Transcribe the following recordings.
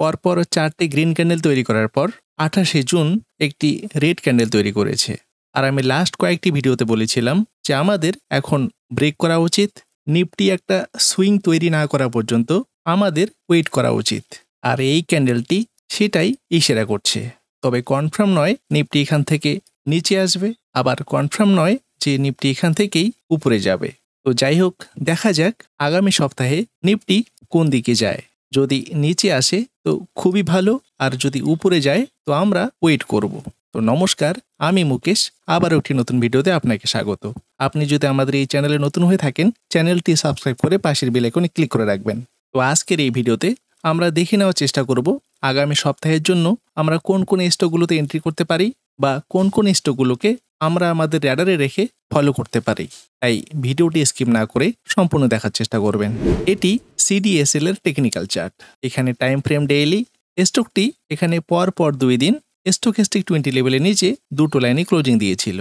পরপর 4টি green candle তৈরি করার পর 28শে জুন একটি রেড ক্যান্ডেল তৈরি করেছে। আর আমি লাস্ট কয়েকটি ভিডিওতে বলেছিলাম যে আমাদের এখন ব্রেক করা উচিত, নিফটি একটা সুইং তৈরি না করা পর্যন্ত আমাদের ওয়েট করা উচিত। আর এই ক্যান্ডেলটি সেটাই ইশারা করছে। তবে কনফার্ম নয় নিফটি এখান থেকে নিচে আসবে, আবার কনফার্ম নয় যে নিফটি এখান থেকেই উপরে যাবে। তো যাই হোক, দেখা যাক আগামী সপ্তাহে নিফটি কোন দিকে যায়। যদি নিচে আসে তো খুবই ভালো, আর যদি উপরে যায় তো আমরা ওয়েট করব। তো নমস্কার, আমি মুকেশ, আবার একটি নতুন ভিডিওতে আপনাকে স্বাগত। আপনি যদি আমাদের এই চ্যানেলে নতুন হয়ে থাকেন, চ্যানেলটি সাবস্ক্রাইব করে পাশের বেল আইকনে ক্লিক করে রাখবেন। তো আজকের এই ভিডিওতে আমরা দেখে নেওয়ার চেষ্টা করব আগামী সপ্তাহের জন্য আমরা কোন কোন স্টকগুলোতে এন্ট্রি করতে পারি, বা কোন কোন স্টকগুলোকে আমরা আমাদের র্যাডারে রেখে ফলো করতে পারি। তাই ভিডিওটি স্কিপ না করে সম্পূর্ণ দেখার চেষ্টা করবেন। এটি সিডিএসএল এর টেকনিক্যাল চার্ট। এখানে টাইম ফ্রেম ডেইলি। স্টকটি এখানে পর 2 দিন স্টকেস্টিক 20 লেভেলের নিচে দুটো লাইনে ক্লোজিং দিয়েছিল,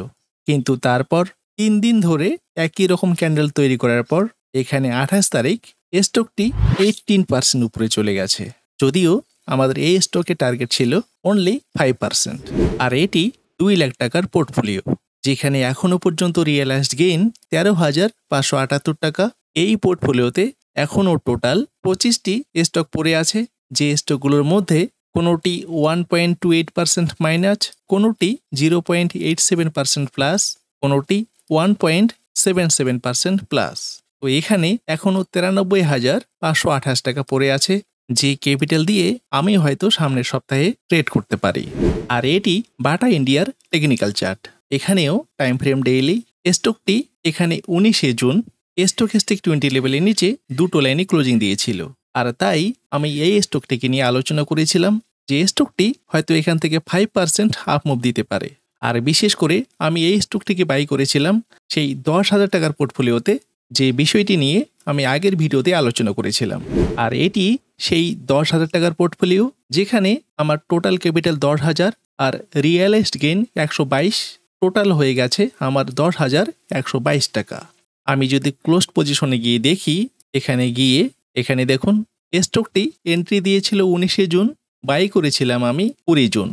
কিন্তু তারপর 3 দিন ধরে একই রকম ক্যান্ডেল তৈরি করার পর এখানে 28 তারিখ স্টকটি 18% উপরে চলে গেছে। যদিও আমাদের এই স্টকের টার্গেট ছিল অনলি 5%। আর এটি 2 লাখ টাকার পোর্টফোলিও, যেখানে এখনো পর্যন্ত রিয়েলাইজড গেইন 13,578 টাকা। এই পোর্টফোলিওতে এখনও টোটাল 25টি স্টক পড়ে আছে, যে স্টকগুলোর মধ্যে কোনোটি 1.28% মাইনাস, কোনোটি 0.87% প্লাস, কোনোটি 1.77% প্লাস। তো এখানে এখনও 93,528 টাকা পড়ে আছে, যে ক্যাপিটাল দিয়ে আমি হয়তো সামনের সপ্তাহে ট্রেড করতে পারি। আর এটি বাটা ইন্ডিয়ার টেকনিক্যাল চার্ট। এখানেও টাইম ফ্রেম ডেইলি। স্টকটি এখানে 19শে জুন স্টকেস্টিক 20 লেভেলের নিচে দুটো লাইনে ক্লোজিং দিয়েছিল। আর তাই আমি এই স্টকটিকে নিয়ে আলোচনা করেছিলাম যে স্টকটি হয়তো এখান থেকে 5% আপ মুভ দিতে পারে। আর বিশেষ করে আমি এই স্টকটিকে বাই করেছিলাম সেই 10,000 টাকার পোর্টফোলিওতে, যে বিষয়টি নিয়ে আমি আগের ভিডিওতে আলোচনা করেছিলাম। আর এটি সেই 10,000 টাকার পোর্টফোলিও, যেখানে আমার টোটাল ক্যাপিটাল 10,000 আর রিয়েলাইজড গেইন 122, টোটাল হয়ে গেছে আমার 10,122 টাকা। আমি যদি ক্লোজ পজিশনে গিয়ে দেখি, এখানে দেখুন স্টকটি এন্ট্রি দিয়েছিল 19শে জুন, বাই করেছিলাম আমি 20 জুন।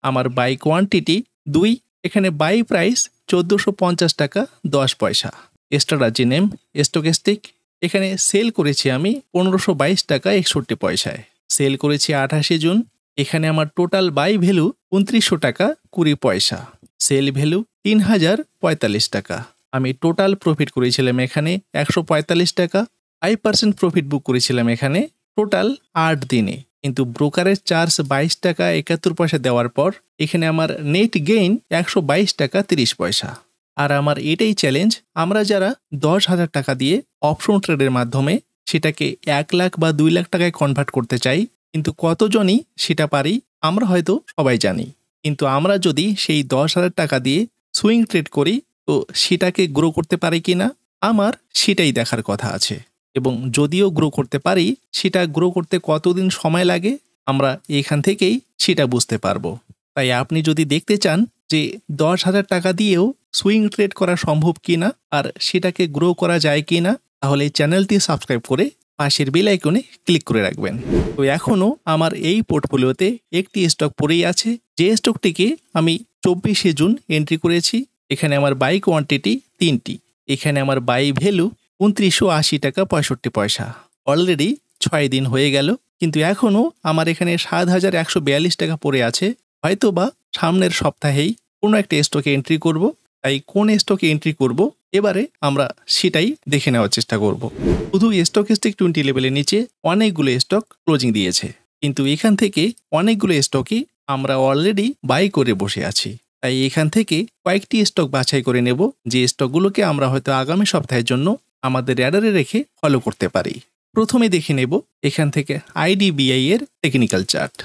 আমার বাই কোয়ান্টিটি 2, এখানে বাই প্রাইস 1450 টাকা 10 পয়সা। Strategy name stochastic. এখানে সেল করেছি আমি 1522 টাকা 61 পয়সায়। সেল করেছি 28শে জুন। এখানে আমার টোটাল বাই ভ্যালু 2900 টাকা 20 পয়সা। সেল ভ্যালু 3045 টাকা। আমি টোটাল প্রফিট করেছিলাম এখানে 145 টাকা। 5% প্রফিট বুক করেছিলাম এখানে টোটাল 8 দিনে, কিন্তু ব্রোকারের চার্জ 22 টাকা 71 পয়সা দেওয়ার পর এখানে আমার নেট গেইন 122 টাকা 30 পয়সা। আর আমার এটাই চ্যালেঞ্জ, আমরা যারা 10,000 টাকা দিয়ে অপশন ট্রেডের মাধ্যমে সেটাকে 1 লাখ বা 2 লাখ টাকায় কনভার্ট করতে চাই, কিন্তু কতজনই সেটা পারি আমরা হয়তো সবাই জানি। কিন্তু আমরা যদি সেই 10,000 টাকা দিয়ে সুইং ট্রেড করি তো সেটাকে গ্রো করতে পারি কিনা, আমার সেটাই দেখার কথা আছে। এবং যদিও গ্রো করতে পারি, সেটা গ্রো করতে কতদিন সময় লাগে আমরা এখান থেকেই সেটা বুঝতে পারবো। তাই আপনি যদি দেখতে চান যে 10,000 টাকা দিয়েও সুইং ট্রেড করা সম্ভব কিনা আর সেটাকে গ্রো করা যায় কিনা, তাহলে চ্যানেলটি সাবস্ক্রাইব করে পাশের বেল আইকনে ক্লিক করে রাখবেন। তো এখনও আমার এই পোর্টফোলিওতে একটি স্টক পড়েই আছে, যে স্টকটিকে আমি 24শে জুন এন্ট্রি করেছি। এখানে আমার বাই কোয়ান্টিটি 3টি। এখানে আমার বাই ভ্যালু 2980 টাকা 65 পয়সা। অলরেডি 6 দিন হয়ে গেল, কিন্তু এখনও আমার এখানে 7,142 টাকা পড়ে আছে। হয়তো বা সামনের সপ্তাহেই কোনো একটা স্টকে এন্ট্রি করব। তাই কোন স্টকে এন্ট্রি করব এবারে আমরা সেটাই দেখে নেওয়ার চেষ্টা করব। শুধু স্টকেস্টিক 20 লেভেলের নিচে অনেকগুলো স্টক ক্লোজিং দিয়েছে, কিন্তু এখান থেকে অনেকগুলো স্টকই আমরা অলরেডি বাই করে বসে আছি। তাই এখান থেকে কয়েকটি স্টক বাছাই করে নেব, যে স্টকগুলোকে আমরা হয়তো আগামী সপ্তাহের জন্য আমাদের র্যাডারে রেখে ফলো করতে পারি। প্রথমে দেখে নেব এখান থেকে আইডিবিআই এর টেকনিক্যাল চার্ট।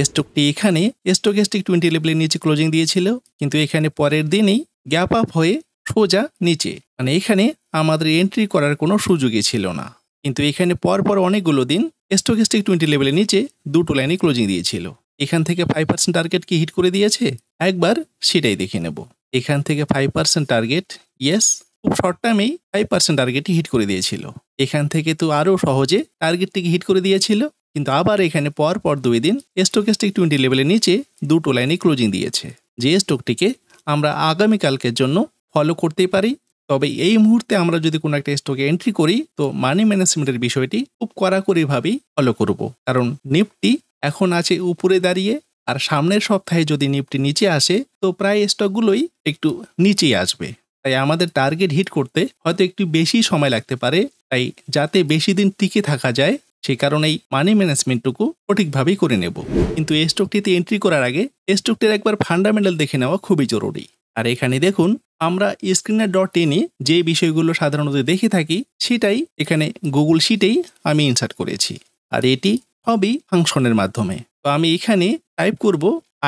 স্টকটি এখানে স্টকেস্টিক 20 লেভেলের নিচে ক্লোজিং দিয়েছিল, কিন্তু এখানে পরের দিনেই গ্যাপ আপ হয়ে সোজা নিচে, মানে এখানে আমাদের এন্ট্রি করার কোনো সুযোগই ছিল না। কিন্তু এখানে পরপর অনেকগুলো দিন স্টকেস্টিক 20 লেভেলের নিচে দুটো লাইনে ক্লোজিং দিয়েছিল। এখান থেকে 5% টার্গেট কি হিট করে দিয়েছে একবার সেটাই দেখে নেব। এখান থেকে 5% টার্গেট, ইয়েস, খুব শর্ট টাইমেই 5% টার্গেটই হিট করে দিয়েছিল। এখান থেকে তো আরও সহজে টার্গেটটিকে হিট করে দিয়েছিল। কিন্তু আবার এখানে পর 2 দিন স্টকেস্টিক 20 লেভেলের নিচে দুটো লাইনে ক্লোজিং দিয়েছে, যে স্টকটিকে আমরা আগামীকালকের জন্য ফলো করতেই পারি। তবে এই মুহূর্তে আমরা যদি কোনো একটা স্টকে এন্ট্রি করি তো মানি ম্যানেজমেন্টের বিষয়টি খুব কড়াকড়িভাবেই ফলো করব, কারণ নিফটি এখন আছে উপরে দাঁড়িয়ে, আর সামনের সপ্তাহে যদি নিফটি নিচে আসে তো প্রায় স্টকগুলোই একটু নিচেই আসবে। তাই আমাদের টার্গেট হিট করতে হয়তো একটু বেশি সময় লাগতে পারে। তাই যাতে বেশি দিন টিকে থাকা যায় সেই কারণেই মানি ম্যানেজমেন্টটুকু সঠিকভাবেই করে নেব। কিন্তু এই স্টকটিতে এন্ট্রি করার আগে স্টকটির একবার ফান্ডামেন্টাল দেখে নেওয়া খুবই জরুরি। আর এখানে দেখুন, আমরা স্ক্রিনার .in-এ যে বিষয়গুলো সাধারণত দেখে থাকি সেটাই এখানে গুগল শিটেই আমি ইনসার্ট করেছি, আর এটি সবই ফাংশনের মাধ্যমে। তো আমি এখানে টাইপ করব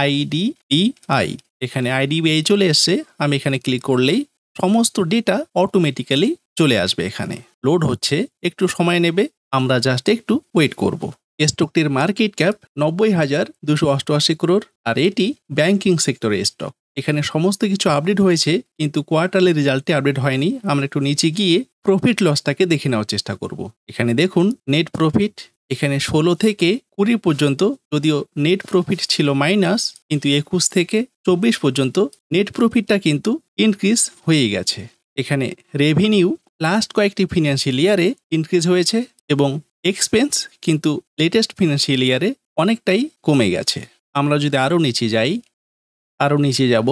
IDBI, এখানে IDBI চলে এসছে। আমি এখানে ক্লিক করলেই সমস্ত ডেটা অটোমেটিক্যালি চলে আসবে। এখানে লোড হচ্ছে, একটু সময় নেবে, আমরা জাস্ট একটু ওয়েট করব। স্টকটির মার্কেট ক্যাপ 90,288 crore, আর এটি ব্যাংকিং সেক্টরের স্টক। এখানে সমস্ত কিছু আপডেট হয়েছে কিন্তু কোয়ার্টারলি রেজাল্টে আপডেট হয়নি। আমরা একটু নিচে গিয়ে প্রফিট লসটাকে দেখে নেওয়ার চেষ্টা করব। এখানে দেখুন নেট প্রফিট এখানে 16 থেকে 20 পর্যন্ত, যদিও নেট প্রফিট ছিল মাইনাস, কিন্তু 21 থেকে 24 পর্যন্ত নেট প্রফিটটা কিন্তু ইনক্রিজ হয়ে গেছে। এখানে রেভিনিউ লাস্ট কয়েকটি ফিনান্সিয়াল ইয়ারে ইনক্রিজ হয়েছে এবং এক্সপেন্স কিন্তু লেটেস্ট ফিনান্সিয়াল ইয়ারে অনেকটাই কমে গেছে। আমরা যদি আরও নিচে যাই, আরও নিচে যাব,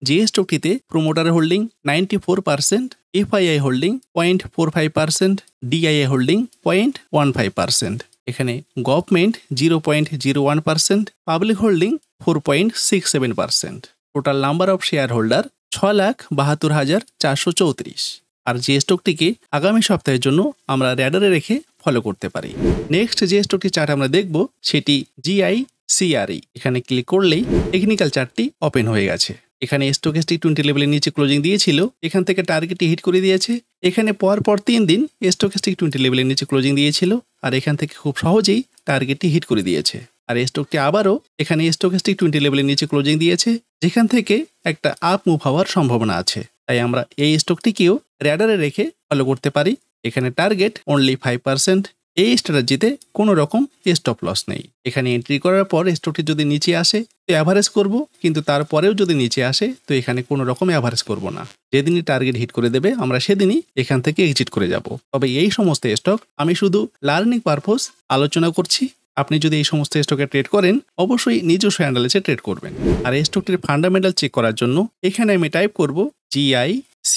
যে স্টকটিতে promoter holding 94%, FII holding 0.45%, DII holding 0.15%, এখানে government 0.01%, public holding 4.67%। Total number of share holder 6,72,434। আর যে স্টকটিকে আগামী সপ্তাহের জন্য আমরা র্যাডারে রেখে ফলো করতে পারি। নেক্সট যে স্টকটি চার্ট আমরা দেখব সেটি GICRE। এখানে ক্লিক করলেই টেকনিক্যাল চার্টটি ওপেন হয়ে গেছে। এখানে স্টকেস্টিক 20 লেভেলের নিচে ক্লোজিং দিয়েছিল, এখান থেকে টার্গেটটি হিট করে দিয়েছে। এখানে পর 3 দিন স্টকেস্টিক 20 লেভেলের নিচে ক্লোজিং দিয়েছিল, আর এখান থেকে খুব সহজেই টার্গেটটি হিট করে দিয়েছে। আর স্টকটি আবারও এখানে স্টকেস্টিক 20 লেভেলের নিচে ক্লোজিং দিয়েছে, যেখান থেকে একটা আপ মুভ হওয়ার সম্ভাবনা আছে। তাই আমরা এই স্টকটিকেও র্যাডারে রেখে ফলো করতে পারি। এখানে টার্গেট অনলি 5%। এই স্ট্র্যাটেজিতে কোনো রকম স্টপ লস নেই। এখানে এন্ট্রি করার পর স্টকটি যদি নিচে আসে তো অ্যাভারেজ করব, কিন্তু তারপরেও যদি নিচে আসে তো এখানে কোনো রকম অ্যাভারেজ করব না। যেদিনই টার্গেট হিট করে দেবে আমরা সেদিনই এখান থেকে এক্সিট করে যাব। তবে এই সমস্ত স্টক আমি শুধু লার্নিং পারপোজ আলোচনা করছি। আপনি যদি এই সমস্ত স্টকে ট্রেড করেন অবশ্যই নিজস্ব অ্যানালাইসে ট্রেড করবেন। আর এই স্টকটির ফান্ডামেন্টাল চেক করার জন্য এখানে আমি টাইপ করব GIC,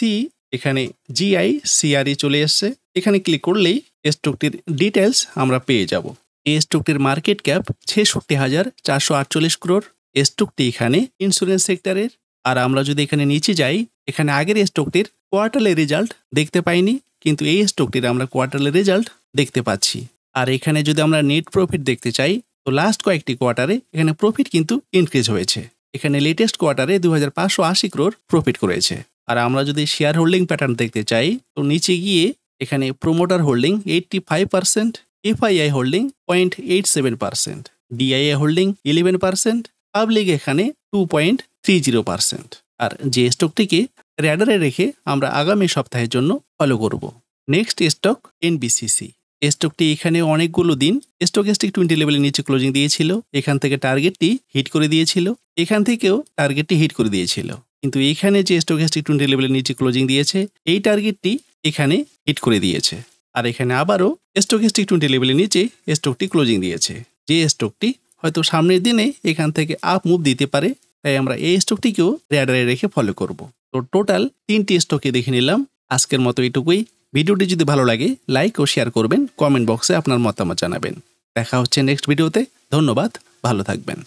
এখানে GICRE চলে এসছে। এখানে ক্লিক করলেই স্টকটির ডিটেলস আমরা পেয়ে যাব। এই স্টকটির মার্কেট ক্যাপ 66,448 crore। স্টকটি এখানে ইন্স্যুরেন্স সেক্টরের। আর আমরা যদি এখানে নিচে যাই, এখানে আগের স্টকটির কোয়ার্টারলি রেজাল্ট দেখতে পাইনি, কিন্তু এই স্টকটির আমরা কোয়ার্টারলি রেজাল্ট দেখতে পাচ্ছি। আর এখানে যদি আমরা নেট প্রফিট দেখতে চাই তো লাস্ট কয়েকটি কোয়ার্টারে এখানে প্রফিট কিন্তু ইনক্রিজ হয়েছে। এখানে লেটেস্ট কোয়ার্টারে 2,580 crore প্রফিট করেছে। আর আমরা যদি শেয়ার হোল্ডিং প্যাটার্ন দেখতে চাই তো নিচে গিয়ে এখানে promoter holding 85%, FII holding 0.87%, DII holding 11%, public এখানে 2.30%। আর যে স্টকটিকে র্যাডারে রেখে আমরা আগামী সপ্তাহের জন্য ফলো করব। Next stock NBCC। স্টকটি এখানে অনেকগুলো দিন স্টকেস্টিক 20 লেভেলের নিচে ক্লোজিং দিয়েছিল, এখান থেকে টার্গেটটি হিট করে দিয়েছিল, এখান থেকেও টার্গেটটি হিট করে দিয়েছিল। কিন্তু এখানে যে স্টকেস্টিক 20 লেভেলের নিচে ক্লোজিং দিয়েছে এই টার্গেটটি এখানে হিট করে দিয়েছে। আর এখানে আবারও স্টকেস্টিক 20 লেভেলের নিচে স্টকটি ক্লোজিং দিয়েছে, যে স্টকটি হয়তো সামনের দিনে এখান থেকে আপ মুভ দিতে পারে। তাই আমরা এই স্টকটিকেও র্যাডারে রেখে ফলো করব। তো টোটাল 3টি স্টকে দেখে নিলাম। আজকের মতো এটুকুই। ভিডিওটি যদি ভালো লাগে লাইক ও শেয়ার করবেন, কমেন্ট বক্সে আপনার মতামত জানাবেন। দেখা হচ্ছে নেক্সট ভিডিওতে। ধন্যবাদ, ভালো থাকবেন।